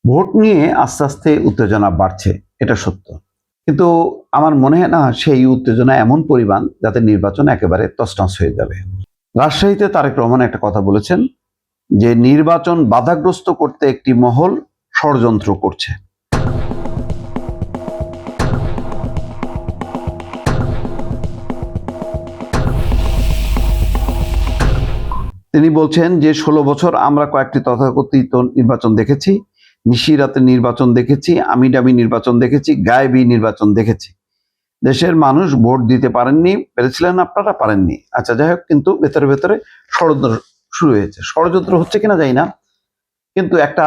Vote নিয়ে আস্তে আস্তে উত্তেজনা বাড়ছে, এটা সত্য। কিন্তু আমার মনে হয় না সেই উত্তেজনা এমন পরিমাণ যাতে নির্বাচন একেবারে তছনছ হয়ে যাবে। রাজশাহীতে তারেক রহমান একটা কথা বলেছেন যে নির্বাচন বাধাগ্রস্ত করতে একটি মহল ষড়যন্ত্র করছে। তিনি বলছেন যে ১৬ বছর আমরা কয়েকটি তথাকথিত নির্বাচন দেখেছি, নিশিরাতে নির্বাচন দেখেছি, আমিডামি নির্বাচন দেখেছি, গায়েবী নির্বাচন দেখেছি। দেশের মানুষ ভোট দিতে পারেননি, পেরেছিলেন আপনারা, পারেননি। আচ্ছা, যাই হোক, কিন্তু ভেতরে ভেতরে ষড়যন্ত্র শুরু হয়েছে। ষড়যন্ত্র হচ্ছে কিনা জানি না, কিন্তু একটা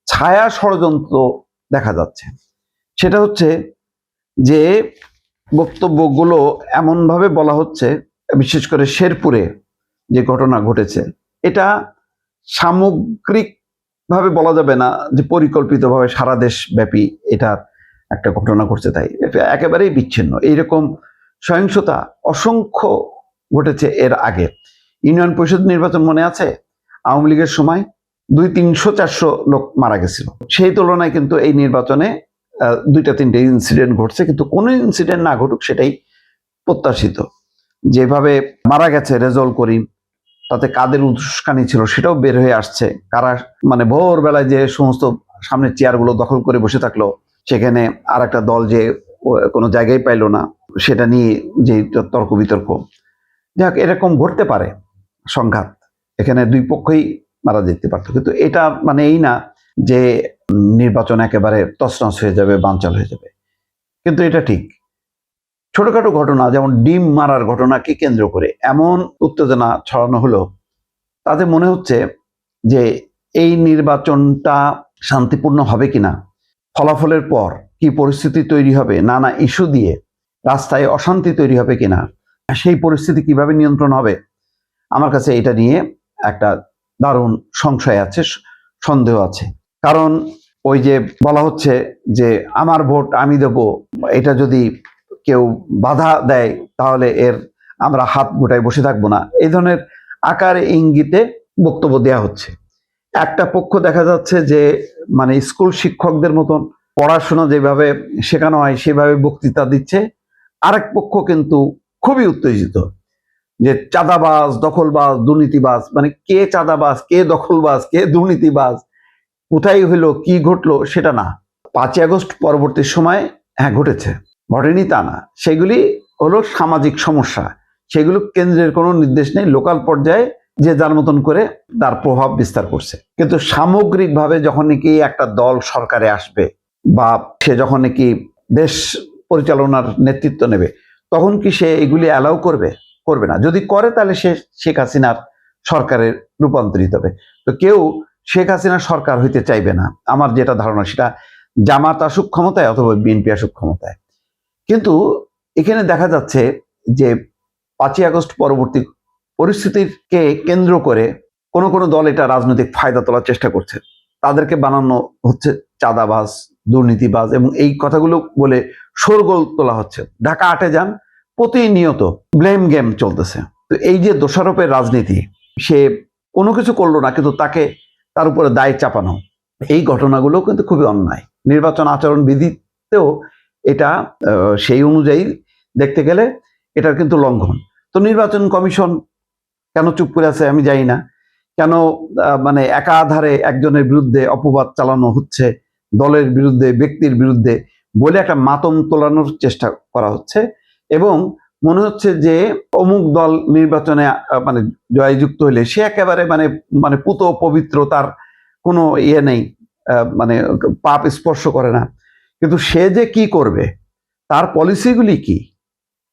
ছায়া ষড়যন্ত্র দেখা যাচ্ছে। সেটা হচ্ছে যে বক্তব্যগুলো এমনভাবে বলা হচ্ছে, বিশেষ করে শেরপুরে যে ঘটনা ঘটেছে, এটা সামগ্রিকভাবে বলা যাবে না যে পরিকল্পিতভাবে সারা দেশ ব্যাপী এটা একটা ঘটনা ঘটছে, তাই এটা একেবারেই বিচ্ছিন্ন। এইরকম সহিংসতা অসংখ্য ঘটেছে এর আগে। ইউনিয়ন পরিষদ নির্বাচন মনে আছে? আওয়ামী লীগের সময় 300-400 লোক মারা গেছিল। সেই তুলনায় কিন্তু এই নির্বাচনে 2-3টে ইনসিডেন্ট ঘটছে, কিন্তু কোনো ইনসিডেন্ট না ঘটুক সেটাই প্রত্যাশিত। যেভাবে মারা গেছে রেজল করিম, তাতে কাদের উস্কানি ছিল সেটাও বের হয়ে আসছে। কারা মানে ভোরবেলায় যে সমস্ত সামনের চেয়ারগুলো দখল করে বসে থাকলো, সেখানে আর একটা দল যে কোনো জায়গায় পাইলো না, সেটা নিয়ে যে তর্ক বিতর্ক, যাক, এরকম ঘটতে পারে সংঘাত, এখানে দুই পক্ষই মারা যেতে পারতো। কিন্তু এটা মানে এই না যে নির্বাচন একেবারে তছনছ হয়ে যাবে, বানচাল হয়ে যাবে। কিন্তু এটা ঠিক ছোটখাটো ঘটনা, যেমন ডিম মারার ঘটনাকে কেন্দ্র করে এমন উত্তেজনা ছড়ানো হলো, তাতে মনে হচ্ছে যে এই নির্বাচনটা শান্তিপূর্ণ হবে কিনা, ফলাফলের পর কি পরিস্থিতি তৈরি হবে, নানা ইস্যু দিয়ে রাস্তায় অশান্তি তৈরি হবে কিনা, সেই পরিস্থিতি কিভাবে নিয়ন্ত্রণ হবে, আমার কাছে এটা নিয়ে একটা দারুণ সংশয় আছে, সন্দেহ আছে। কারণ ওই যে বলা হচ্ছে যে আমার ভোট আমি দেব, এটা যদি কেউ বাধা দেয় তাহলে আমরা হাত গোটায় বসে থাকবো না, এই ধরনের আকারে ইঙ্গিতে বক্তব্য দেওয়া হচ্ছে। একটা পক্ষ দেখা যাচ্ছে যে মানে স্কুল শিক্ষকদের মতন পড়াশোনা যেভাবে শেখানো হয় সেভাবে বক্তৃতা দিচ্ছে, আরেক পক্ষ কিন্তু খুবই উত্তেজিত যে চাঁদাবাজ, দখলবাজ, দুর্নীতিবাজ, মানে কে চাঁদাবাজ, কে দখলবাজ, কে দুর্নীতিবাজ, কোথায় হইলো, কি ঘটলো সেটা না। 5ই আগস্ট পরবর্তী সময় হ্যাঁ ঘটেছে, ঘটেনি তা না, সেগুলি হলো সামাজিক সমস্যা, সেগুলো কেন্দ্রের কোনো নির্দেশ নেই, লোকাল পর্যায়ে যে যার মতন করে তার প্রভাব বিস্তার করছে। কিন্তু সামগ্রিকভাবে যখন নাকি একটা দল সরকারে আসবে বা সে যখন নাকি দেশ পরিচালনার নেতৃত্ব নেবে, তখন কি সে এগুলি অ্যালাউ করবে? করবে না। যদি করে তাহলে সে শেখ হাসিনার সরকারের রূপান্তরিত হবে। তো কেউ শেখ হাসিনার সরকার হইতে চাইবে না, আমার যেটা ধারণা, সেটা জামাত আসুক ক্ষমতায় অথবা বিএনপি আসুক ক্ষমতায়। কিন্তু এখানে দেখা যাচ্ছে যে 5ই আগস্ট পরবর্তী পরিস্থিতিকে কেন্দ্র করে কোন কোন দল এটা রাজনৈতিক ফায়দা তোলার চেষ্টা করছে, তাদেরকে বানানো হচ্ছে চাঁদাবাজ, দুর্নীতিবাজ, এবং এই কথাগুলো বলে শোরগোল তোলা হচ্ছে। ঢাকা 8-এ যান, প্রতিনিয়ত ব্লেম গেম চলতেছে। তো এই যে দোষারোপের রাজনীতি, সে কোনো কিছু করলো না কিন্তু তার উপরে দায় চাপানো, এই ঘটনাগুলো কিন্তু খুবই অন্যায়। নির্বাচন আচরণ বিধিতেও এটা সেই অনুযায়ী দেখতে গেলে এটার কিন্তু লঙ্ঘন। তো নির্বাচন কমিশন কেন চুপ করে আছে আমি জানি না, কেন মানে একাধারে একজনের বিরুদ্ধে অপবাদ চালানো হচ্ছে, দলের বিরুদ্ধে, ব্যক্তির বিরুদ্ধে বলে একটা মাতম তোলানোর চেষ্টা করা হচ্ছে, এবং মনে হচ্ছে যে অমুক দল নির্বাচনে মানে জয়যুক্ত হলে সে একেবারে মানে মানে পুত পবিত্র, তার কোনো ইয়ে নেই, মানে পাপ স্পর্শ করে না। কিন্তু সে যে কি করবে, তার পলিসিগুলি কি,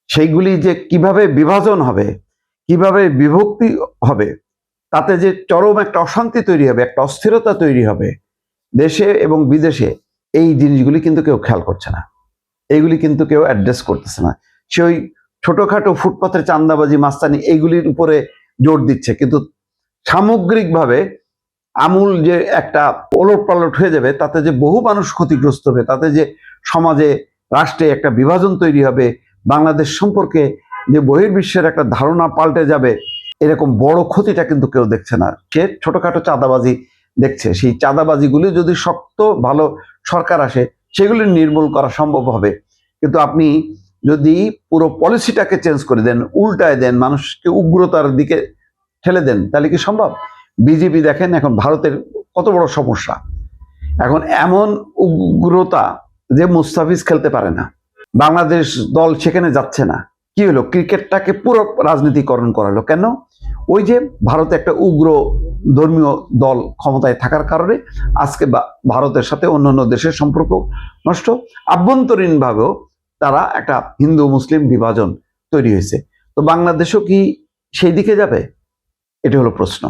সেইগুলি যে কিভাবে বিভাজন হবে, কিভাবে বিভক্তি হবে, তাতে যে চরম একটা অশান্তি তৈরি হবে, একটা অস্থিরতা তৈরি হবে দেশে এবং বিদেশে, এই জিনিসগুলি কিন্তু কেউ খেয়াল করছে না, এইগুলি কিন্তু কেউ অ্যাড্রেস করতেছে না। সে ওই ছোটখাটো ফুটপাতের চাঁদাবাজি, মাস্তানি, এইগুলির উপরে জোর দিচ্ছে, কিন্তু সামগ্রিকভাবে আমূল যে একটা ওলট পালট হয়ে যাবে, তাতে যে বহু মানুষ ক্ষতিগ্রস্ত হবে, তাতে যে সমাজে, রাষ্ট্রে একটা বিভাজন তৈরি হবে, বাংলাদেশ সম্পর্কে যে বহির্বিশ্বের একটা ধারণা পাল্টে যাবে, এরকম বড় ক্ষতিটা কিন্তু কেউ দেখছে না। সে ছোটখাটো চাঁদাবাজি দেখছে, সেই চাঁদাবাজিগুলি যদি শক্ত ভালো সরকার আসে সেগুলি নির্মূল করা সম্ভব হবে। কিন্তু আপনি যদি পুরো পলিসিটাকে চেঞ্জ করে দেন, উল্টায় দেন, মানুষকে উগ্রতার দিকে ঠেলে দেন, তাহলে কি সম্ভব? বিজেপি দেখেন এখন ভারতের কত বড় সমস্যা, এখন এমন উগ্রতা যে মুস্তাফিজ খেলতে পারে না, বাংলাদেশ দল সেখানে যাচ্ছে না। কি হলো? ক্রিকেটটাকে পুরো রাজনীতিকরণ করালো কেন? ওই যে ভারতে একটা উগ্র ধর্মীয় দল ক্ষমতায় থাকার কারণে আজকে ভারতের সাথে অন্যান্য দেশের সম্পর্ক নষ্ট, আভ্যন্তরীণভাবেও তারা একটা হিন্দু মুসলিম বিভাজন তৈরি হয়েছে। তো বাংলাদেশও কি সেই দিকে যাবে? এটা হলো প্রশ্ন।